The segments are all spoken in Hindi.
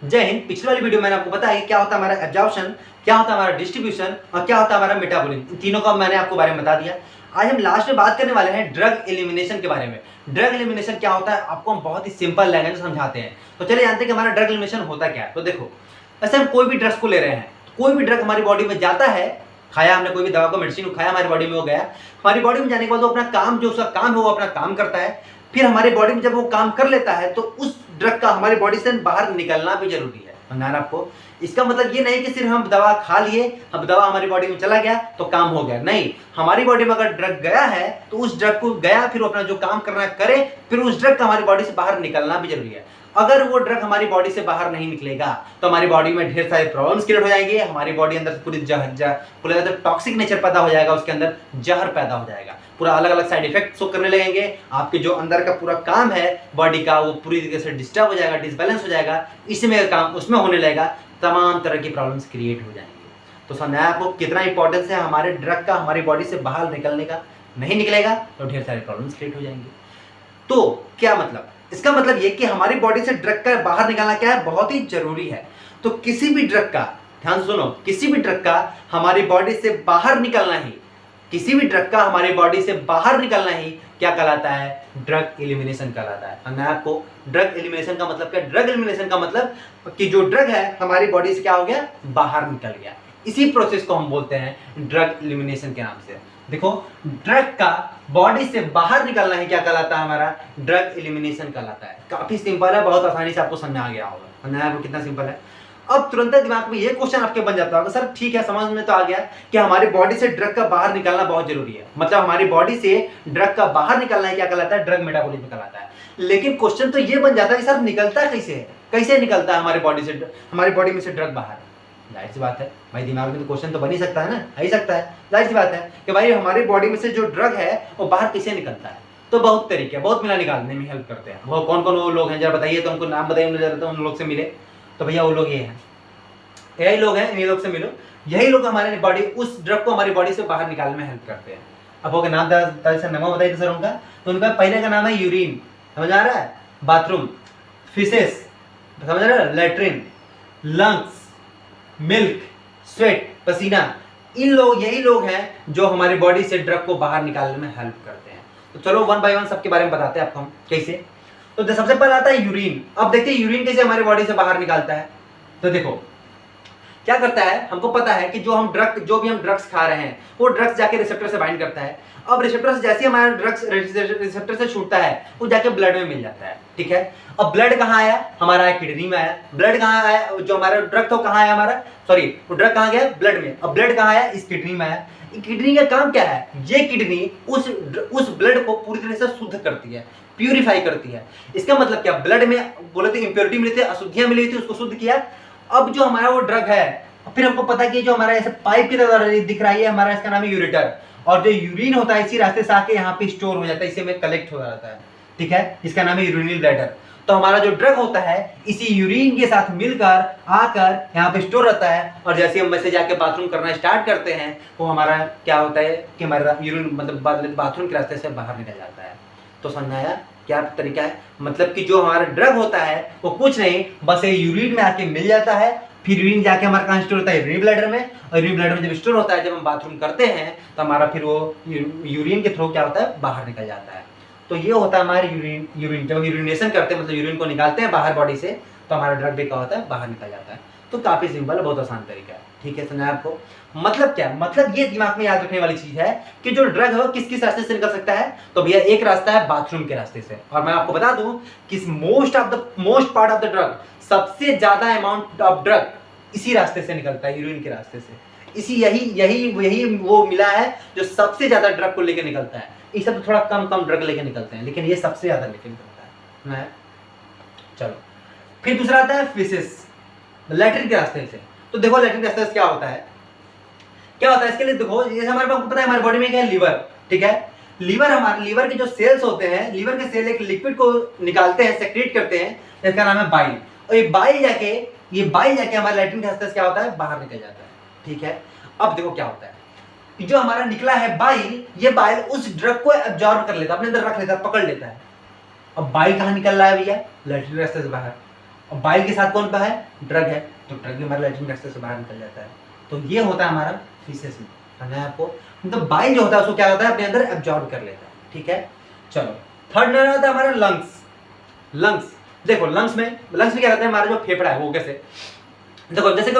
जय हिंद। पिछले वाली वीडियो में मैंने आपको बताया कि क्या होता है हमारा एब्जॉर्प्शन, क्या होता है हमारा डिस्ट्रीब्यूशन और क्या होता है हमारा मेटाबॉलिज्म। इन तीनों का मैंने आपको बारे में बता दिया। आज हम लास्ट में बात करने वाले हैं ड्रग एलिमिनेशन के बारे में। ड्रग एलिमिनेशन क्या होता है आपको हम बहुत ही सिंपल लैंग्वेज में समझाते हैं। तो चलिए जानते हैं कि हमारा ड्रग एलिमिनेशन होता क्या है। तो देखो, ऐसे हम कोई भी ड्रग्स को ले रहे हैं, कोई भी ड्रग हमारी बॉडी में जाता है, खाया हमने कोई भी दवा को, मेडिसिन को खाया, हमारी बॉडी में हो गया, हमारी बॉडी में जाने के बाद वो अपना काम, जो उसका काम है वो अपना काम करता है। फिर हमारी बॉडी में जब वो काम कर लेता है तो उस ड्रग का हमारी बॉडी से बाहर निकलना भी जरूरी है। आपको इसका मतलब ये नहीं कि सिर्फ हम दवा खा लिए, अब दवा हमारी बॉडी में चला गया तो काम हो गया, नहीं। हमारी बॉडी में अगर ड्रग गया है तो उस ड्रग को गया, फिर वो अपना जो काम करना करे, फिर उस ड्रग का हमारी बॉडी से बाहर निकलना भी जरूरी है। अगर वो ड्रग हमारी बॉडी से बाहर नहीं निकलेगा तो हमारी बॉडी में ढेर सारे प्रॉब्लम्स क्रिएट हो जाएंगे। हमारी बॉडी अंदर पूरी पूरा टॉक्सिक नेचर पैदा हो जाएगा, उसके अंदर जहर पैदा हो जाएगा, पूरा अलग अलग साइड इफेक्ट शो करने लगेंगे। आपके जो अंदर का पूरा काम है बॉडी का वो पूरी तरीके से डिस्टर्ब हो जाएगा, डिसबैलेंस हो जाएगा, इसमें काम उसमें होने लगेगा, तमाम तरह की प्रॉब्लम्स क्रिएट हो जाएंगे। तो समझा आपको कितना इंपॉर्टेंस है हमारे ड्रग का हमारी बॉडी से बाहर निकलने का। नहीं निकलेगा तो ढेर सारे प्रॉब्लम्स क्रिएट हो जाएंगे। तो क्या मतलब, इसका मतलब ये कि हमारी बॉडी से ड्रग का बाहर निकालना क्या है, बहुत ही जरूरी है। तो किसी भी ड्रग का, ध्यान सुनो, किसी भी ड्रग का हमारी बॉडी से बाहर निकलना ही, किसी भी ड्रग का हमारी बॉडी से बाहर निकलना ही क्या कहलाता है, ड्रग एलिमिनेशन कहलाता है। मैं आपको ड्रग एलिमिनेशन का मतलब क्या, ड्रग एलिमिनेशन का मतलब कि जो ड्रग है हमारी बॉडी से क्या हो गया, बाहर निकल गया। इसी प्रोसेस को हम बोलते हैं ड्रग एलिमिनेशन के नाम से। देखो, ड्रग का बॉडी से बाहर निकलना ही क्या कहलाता है, हमारा ड्रग एलिमिनेशन कहलाता है। काफी सिंपल है, बहुत आसानी से आपको समझ आ गया होगा। समझ आपको कितना सिंपल है। अब तुरंत दिमाग में ये क्वेश्चन आपके बन जाता होगा, सर ठीक है समझ में तो आ गया कि हमारी बॉडी से ड्रग का बाहर निकलना बहुत जरूरी है, मतलब हमारी बॉडी से ड्रग का बाहर निकलना है क्या कहलाता है, ड्रग मेटाबॉलिज्म कहलाता है। लेकिन क्वेश्चन तो ये बन जाता है कि सर निकलता कैसे है, कैसे निकलता है हमारी बॉडी से, हमारी बॉडी में से ड्रग बाहर। जाहिर सी बात है भाई, दिमाग में तो क्वेश्चन तो बन ही सकता है ना, आ ही सकता है। जाहिर सी बात है कि भाई हमारी बॉडी में से जो ड्रग है वो बाहर कैसे निकलता है। तो बहुत तरीके, बहुत मिला निकालने में हेल्प करते हैं। वो कौन कौन वो लोग हैं जरा बताइए, तो उनको नाम बताइए, उन लोग से मिले। तो भैया वो लोग ये हैं, यही लोग हैं, इन्हीं लोग से मिलो। यही लोग हमारे बॉडी, उस ड्रग को हमारी बॉडी से बाहर निकालने में हेल्प करते हैं। अब हो गया नाम, सर नाम बताइए सर उनका। तो उनका पहले का नाम है यूरिन, समझ आ रहा है, बाथरूम, फिसेस, समझ रहा है, लेट्रिन, लंग्स, मिल्क, स्वेट, पसीना। इन लोग, यही लोग हैं जो हमारी बॉडी से ड्रग को बाहर निकालने में हेल्प करते हैं। तो चलो वन बाय वन सबके बारे में बताते हैं आपको हम कैसे। तो सबसे पहले आता है यूरिन। अब देखते हैं यूरिन कैसे हमारी बॉडी से बाहर निकालता है। तो देखो क्या करता है, हमको पता है कि जो भी हम ड्रग्स खा रहे हैं वो ड्रग्स जाके रिसेप्टर से बाइंड करता है। अब रिसेप्टर से जैसे हमारा ड्रग्स रिसेप्टर से छूटता है वो जाके ब्लड में मिल जाता है, ठीक है। अब ब्लड कहाँ आया, हमारा आया किडनी में आया। ब्लड कहाँ आया, जो हमारा ड्रग था कहाँ आया, हमारा सॉरी वो ड्रग कहाँ गया, ब्लड में। अब ब्लड कहाँ आया, इस किडनी में आया। किडनी का काम क्या है, ये किडनी उस ब्लड को पूरी तरह से शुद्ध करती है, प्यूरिफाई करती है। इसका मतलब क्या, ब्लड में बोले तो इम्प्योरिटी मिली थी, अशुद्धियां मिली थी, उसको शुद्ध किया। अब जो हमारा वो ड्रग है, फिर हमको पता है कि जो हमारा ऐसे पाइप की तरह दिख रहा है हमारा, इसका नाम है यूरेटर। और जो यूरिन होता है इसी रास्ते से आके यहाँ पे स्टोर हो जाता है, इसी में कलेक्ट हो जाता है, ठीक है। इसका नाम है यूरिनल ब्लैडर। तो हमारा जो ड्रग होता है इसी यूरिन के साथ मिलकर आकर यहाँ पे स्टोर रहता है। और जैसे हम वैसे जाके बाथरूम करना स्टार्ट करते हैं वो हमारा क्या होता है कि हमारा यूरिन मतलब बाथरूम के रास्ते से बाहर निकल जाता है। तो समझाया क्या तरीका है, मतलब कि जो हमारा ड्रग होता है वो कुछ नहीं, बस ये यूरिन में आके मिल जाता है। फिर यूरिन जाके हमारा कहाँ स्टोर होता है, यूरिन ब्लैडर में। और यूरिन ब्लैडर में जब स्टोर होता है, जब हम बाथरूम करते हैं तो हमारा फिर वो यूरिन के थ्रू क्या होता है, बाहर निकल जाता है। तो ये होता है हमारे यूरिन जब यूरिनेशन करते हैं, मतलब यूरिन को निकालते हैं बाहर बॉडी से, तो हमारा ड्रग भी क्या होता है, बाहर निकल जाता है। तो काफी सिंपल है, बहुत आसान तरीका है, ठीक है। समझा आपको। मतलब क्या, मतलब ये दिमाग में याद रखने वाली चीज है कि जो ड्रग है वो किस किस रास्ते से निकल सकता है। तो भैया एक रास्ता है बाथरूम के रास्ते से। और मैं आपको बता दूं कि most part of the drug, सबसे ज्यादा अमाउंट ऑफ ड्रग इसी रास्ते से निकलता है, यूरिन के रास्ते से। इसी यही वो मिला है जो सबसे ज्यादा ड्रग को लेकर निकलता है। ये सब थोड़ा कम ड्रग लेके निकलते हैं, लेकिन ये सबसे ज्यादा लेके निकलता है। चलो फिर दूसरा आता है फिसेस, लैट्रिन के रास्ते से। तो देखो लैट्रिन के रास्ते से क्या होता है, इसके लिए देखो, जैसे हमारे पास पता है हमारी बॉडी में क्या है, लीवर, ठीक है। लीवर के जो सेल्स होते हैं, लीवर के सेल एक लिक्विड को निकालते हैं, सेक्रेट करते हैं, जिसका नाम है बाइल। और ये बाइल जाके हमारे लैट्रिन के रास्ते से क्या होता है, बाहर निकल जाता है, ठीक है। अब देखो क्या होता है, जो हमारा निकला है बाइल, ये बाइल उस ड्रग को एब्जॉर्ब कर लेता है, अपने अंदर रख लेता है, पकड़ लेता है। अब बाइल कहाँ निकल रहा है भैया, लैट्रिन रास्ते से बाहर। और बाइल के साथ कौन है, ड्रग है, तो ड्रग भी हमारे लैट्रिन रस्ते से बाहर निकल जाता है। तो ये होता है हमारा फीसेस में, समझा आपको। मतलब बाइल जो होता है उसको क्या होता है अपने अंदर एब्जॉर्ब कर लेता है, ठीक है। चलो थर्ड नंबर आता है हमारा लंग्स। लंग्स देखो, लंग्स में क्या रहता है, हमारा जो फेफड़ा है वो कैसे, देखो जैसे कि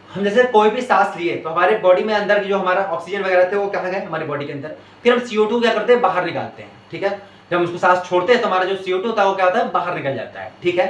हम जैसे कोई भी सांस लिए तो हमारे बॉडी में अंदर की जो हमारा ऑक्सीजन वगैरह थे वो कहाँ गए, हमारे बॉडी के अंदर, फिर हम CO2 क्या करते हैं, बाहर निकालते हैं, ठीक है। जब हम उसको सांस छोड़ते हैं तो हमारा जो CO2 होता है वो क्या होता है, बाहर निकल जाता है, ठीक है।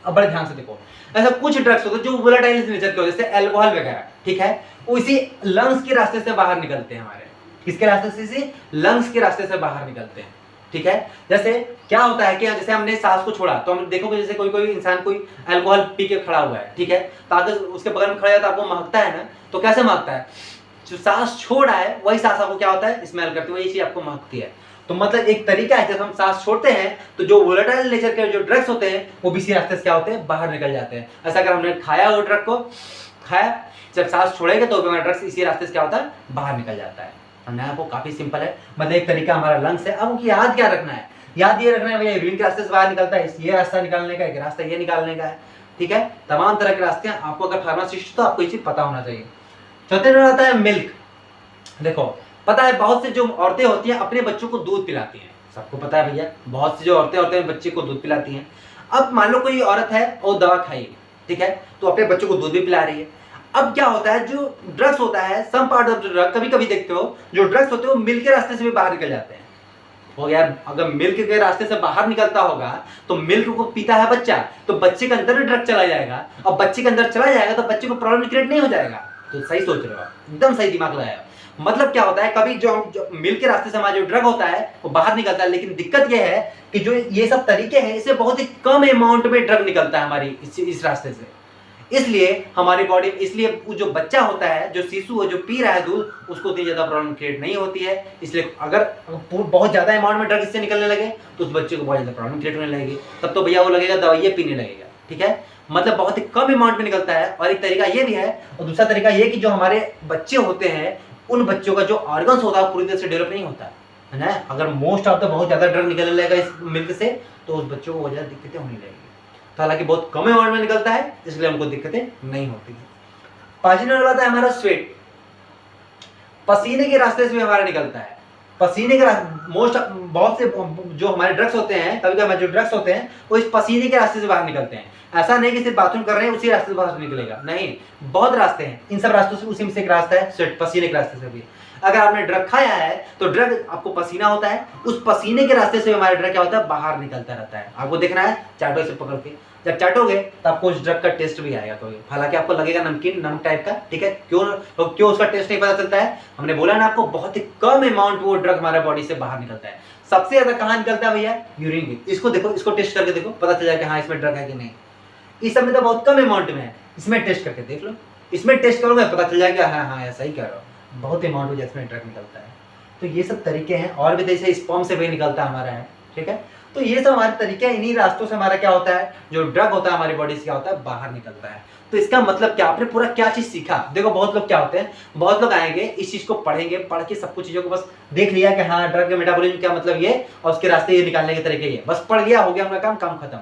अब बड़े ध्यान से देखो, ऐसा कुछ ड्रग्स होते हैं जो वोलेटाइल नेचर के होते हैं, जैसे अल्कोहल वगैरह, ठीक है, वो इसी लंग्स के रास्ते से बाहर निकलते हैं हमारे, किसके रास्ते से, लंग्स के रास्ते से बाहर निकलते हैं, ठीक है। जैसे क्या होता है कि जैसे हमने सांस को छोड़ा तो हम देखोगे जैसे कोई इंसान कोई अल्कोहल पी के खड़ा हुआ है, ठीक है, तो अगर उसके बगल में खड़ा है तो आपको महकता है ना, तो कैसे महकता है, जो सांस छोड़ा है वही सांस आपको क्या होता है, स्मेल करती है, वही चीज आपको महकती है। तो मतलब एक तरीका है, जब हम सांस छोड़ते हैं तो जो वोलेटाइल नेचर के जो ड्रग्स होते हैं वो भी इसी रास्ते से क्या होते हैं, बाहर निकल जाते हैं। ऐसा अगर हमने खाया वो ड्रग को खाया, जब सांस छोड़ेगा तो हमारा ड्रग्स इसी रास्ते से क्या होता है, बाहर निकल जाता है। समझा आपको, काफी सिंपल है। मतलब एक तरीका हमारा लंग्स है। अब उनकी याद क्या रखना है, याद ये रखना है भैया यूरिन के रास्ते से बाहर निकलता है, ये रास्ता निकालने का, एक रास्ता ये निकालने का है, ठीक है। तमाम तरह के रास्ते हैं, आपको अगर फार्मासिस्ट तो आपको ये चीज पता होना चाहिए। चौथे नंबर आता है मिल्क। देखो पता है बहुत से जो औरतें होती हैं अपने बच्चों को दूध पिलाती हैं, सबको पता है भैया, बहुत सी जो औरतें होते हैं बच्चे को दूध पिलाती हैं। अब मान लो कोई औरत है और दवा खाई, ठीक है, तो अपने बच्चों को दूध भी पिला रही है। अब क्या होता है, जो ड्रग्स होता है, some part of the drug, कभी कभी देखते हो जो ड्रग्स होते हैं वो मिल्क के रास्ते से भी बाहर निकल जाते हैं। हो यार, अगर मिल्क के रास्ते से बाहर निकलता होगा तो मिल्क को पीता है बच्चा, तो बच्चे के अंदर भी ड्रग चला जाएगा, और बच्चे के अंदर चला जाएगा तो बच्चे को प्रॉब्लम क्रिएट नहीं हो जाएगा। तो सही सोच रहे हो आप, एकदम सही दिमाग लगाया। मतलब क्या होता है, कभी जो मिल्क के रास्ते से हमारा जो ड्रग होता है वो बाहर निकलता है, लेकिन दिक्कत यह है कि जो ये सब तरीके हैं इससे बहुत ही कम अमाउंट में ड्रग निकलता है हमारी इस रास्ते से। इसलिए हमारी बॉडी, इसलिए जो बच्चा होता है, जो शिशु है, जो पी रहा है दूध, उसको इतनी ज्यादा प्रॉब्लम क्रिएट नहीं होती है। इसलिए अगर बहुत ज्यादा अमाउंट में ड्रग इससे निकलने लगे तो उस बच्चे को बहुत ज्यादा प्रॉब्लम क्रिएट होने लगेगी, तब तो भैया वो लगेगा दवाइयाँ पीने लगेगा, ठीक है। मतलब बहुत ही कम अमाउंट में निकलता है। और एक तरीका ये भी है, और दूसरा तरीका ये कि जो हमारे बच्चे होते हैं उन बच्चों का जो ऑर्गन्स होता है पूरी तरह से डेवलप नहीं होता है ना। अगर मोस्ट ऑफ द बहुत ज्यादा ड्रग निकलने लगेगा इस मिल्क से तो उस बच्चों को बहुत ज्यादा दिक्कतें होने लगेगी। तो हालांकि बहुत कम अमाउंट में निकलता है इसलिए हमको दिक्कतें नहीं होती। पांचवें नंबर आता है हमारा स्वेट। पसीने के रास्ते से भी हमारा निकलता है। पसीने के मोस्ट बहुत से जो हमारे ड्रग्स होते हैं, कभी कभी जो ड्रग्स होते हैं वो इस पसीने के रास्ते से बाहर निकलते हैं। ऐसा नहीं कि सिर्फ बाथरूम कर रहे हैं उसी रास्ते से बाहर निकलेगा, नहीं, बहुत रास्ते हैं। इन सब रास्तों से उसी में से एक रास्ता है स्वेट, पसीने के रास्ते से भी। अगर आपने ड्रग खाया है तो ड्रग आपको पसीना होता है, उस पसीने के रास्ते से हमारा ड्रग क्या होता है, बाहर निकलता रहता है। आपको देखना है चाटो से पकड़ के, जब चाटोगे तो आपको उस ड्रग का टेस्ट भी आएगा कोई, हालांकि आपको लगेगा नमकीन, नमक टाइप का, ठीक है। क्यों उसका टेस्ट नहीं पता चलता है, हमने बोला ना आपको, बहुत ही कम अमाउंट वो ड्रग हमारे बॉडी से बाहर निकलता है। सबसे ज्यादा कहाँ निकलता है भैया, यूरिन में। इसको देखो, इसको टेस्ट करके देखो, पता चल जाएगा हाँ इसमें ड्रग है कि नहीं। इस सब में तो बहुत कम अमाउंट में है, इसमें टेस्ट करके देख लो, इसमें टेस्ट करोगे पता चल जाएगा हाँ हाँ ऐसा ही कह रहा हो, बहुत अमाउंट में जिसमें ड्रग निकलता है। तो ये सब तरीके हैं, और भी जैसे स्पर्म से भी निकलता है हमारा है, ठीक है। तो ये सब हमारे तरीके हैं, इन्हीं रास्तों से हमारा क्या होता है, जो ड्रग होता है हमारी बॉडी से क्या होता है, बाहर निकलता है। तो इसका मतलब क्या, आपने पूरा क्या चीज सीखा। देखो बहुत लोग क्या होते हैं, बहुत लोग आएंगे इस चीज को पढ़ेंगे, पढ़ के सब कुछ चीजों को बस देख लिया कि हाँ ड्रग के मेटाबॉलिज्म क्या मतलब ये, और उसके रास्ते ये निकालने के तरीके ये, बस पढ़ लिया, हो गया उनका काम खत्म।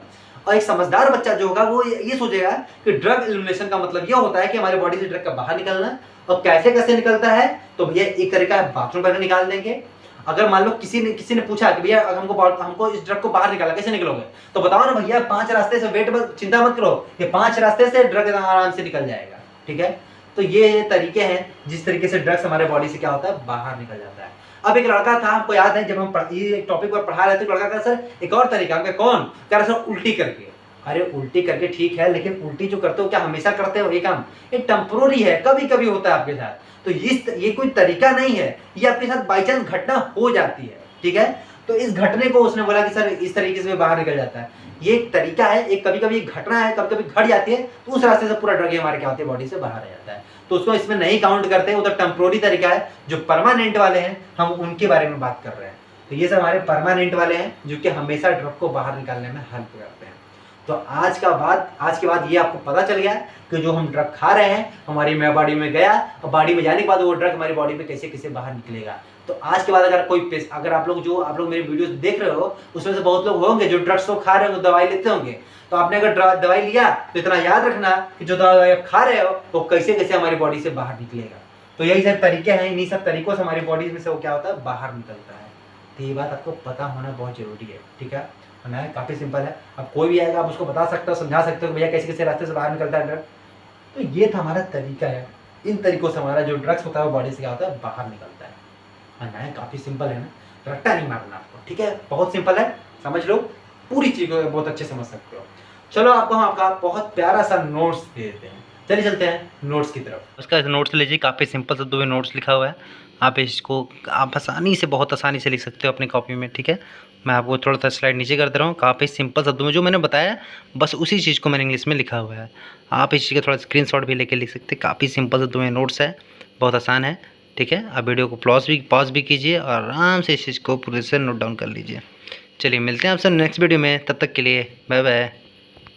और एक समझदार बच्चा जो होगा वो ये सोचेगा कि ड्रग एलिमिनेशन का मतलब ये होता है कि हमारे बॉडी से ड्रग का बाहर निकलना। और कैसे कैसे निकलता है, तो भैया एक तरीका है बाथरूम पर निकाल देंगे। अगर मान लो किसी ने पूछा कि भैया हमको इस ड्रग को बाहर निकाला, कैसे निकलोगे, तो बताओ ना भैया 5 रास्ते से, वेट मत, चिंता मत करो, ये 5 रास्ते से ड्रग आराम से निकल जाएगा, ठीक है। तो ये तरीके हैं जिस तरीके से ड्रग्स हमारे बॉडी से क्या होता है, बाहर निकल जाता है। अब एक लड़का था, हमको याद है जब हम ये टॉपिक पर पढ़ा रहे थे, लड़का का सर एक और तरीका, कौन कह रहा सर, उल्टी करके। अरे उल्टी करके ठीक है, लेकिन उल्टी जो करते हो क्या हमेशा करते हो ये काम, ये टेम्पोररी है, कभी कभी होता है आपके साथ। तो ये कोई तरीका नहीं है, ये आपके साथ बाई चांस घटना हो जाती है, ठीक है। तो इस घटने को उसने बोला कि सर इस तरीके से बाहर निकल जाता है, ये एक तरीका है, एक कभी कभी घटना है, कभी कभी घट जाती है, तो उस रास्ते से पूरा ड्रग हमारे क्या होते हैं, बॉडी से बाहर आ जाता है। तो उसको इसमें नहीं काउंट करते, वो तो टेम्पोररी तरीका है। जो परमानेंट वाले हैं हम उनके बारे में बात कर रहे हैं। तो ये सब हमारे परमानेंट वाले हैं जो कि हमेशा ड्रग को बाहर निकालने में हेल्प करते हैं। तो आज के बाद ये आपको पता चल गया कि जो हम ड्रग खा रहे हैं हमारी बॉडी में गया, और बॉडी में जाने के बाद वो ड्रग हमारी बॉडी में कैसे कैसे बाहर निकलेगा। तो आज के बाद अगर आप लोग मेरी वीडियोस देख रहे हो, उसमें से बहुत लोग होंगे जो ड्रग्स को खा रहे होंगे, दवाई लेते होंगे। तो आपने अगर दवाई लिया तो इतना याद रखना कि जो दवाई आप खा रहे हो वो कैसे कैसे हमारी बॉडी से बाहर निकलेगा। तो यही सब तरीके हैं, इन्हीं सब तरीकों से हमारी बॉडी में से वो क्या होता है, बाहर निकलता है। तो ये बात आपको पता होना बहुत जरूरी है, ठीक है ना। काफ़ी सिंपल है। अब कोई भी आएगा आप उसको बता सकते हो, समझा सकते हो भैया कैसे कैसे रास्ते से बाहर निकलता है ड्रग। तो ये था हमारा तरीका है। इन तरीकों से हमारा जो ड्रग्स होता है वो बॉडी से क्या होता है, बाहर निकलता है। काफ़ी सिंपल है ना, रट्टा नहीं मारना आपको, ठीक है, बहुत सिंपल है, समझ लो, पूरी चीज़ को बहुत अच्छे समझ सकते हो। चलो आपको हम आपका बहुत प्यारा सा नोट्स दे देते हैं, चलिए चलते हैं नोट्स की तरफ। उसका नोट्स लीजिए, काफ़ी सिंपल शब्दों में नोट्स लिखा हुआ है। आप इसको आप बहुत आसानी से लिख सकते हो अपनी कॉपी में, ठीक है। मैं आपको थोड़ा सा स्लाइड नीचे कर दे रहा हूँ। काफ़ी सिंपल शब्दों में जो मैंने बताया बस उसी चीज़ को मैंने इंग्लिश में लिखा हुआ है। आप इस चीज़ का थोड़ा स्क्रीनशॉट भी लेके लिख सकते हैं। काफ़ी सिंपल शब्दों में नोट्स है, बहुत आसान है, ठीक है। आप वीडियो को पॉज भी कीजिए और आराम से इस चीज़ को पूरे से नोट डाउन कर लीजिए। चलिए मिलते हैं आपसे नेक्स्ट वीडियो में, तब तक के लिए बाय बाय।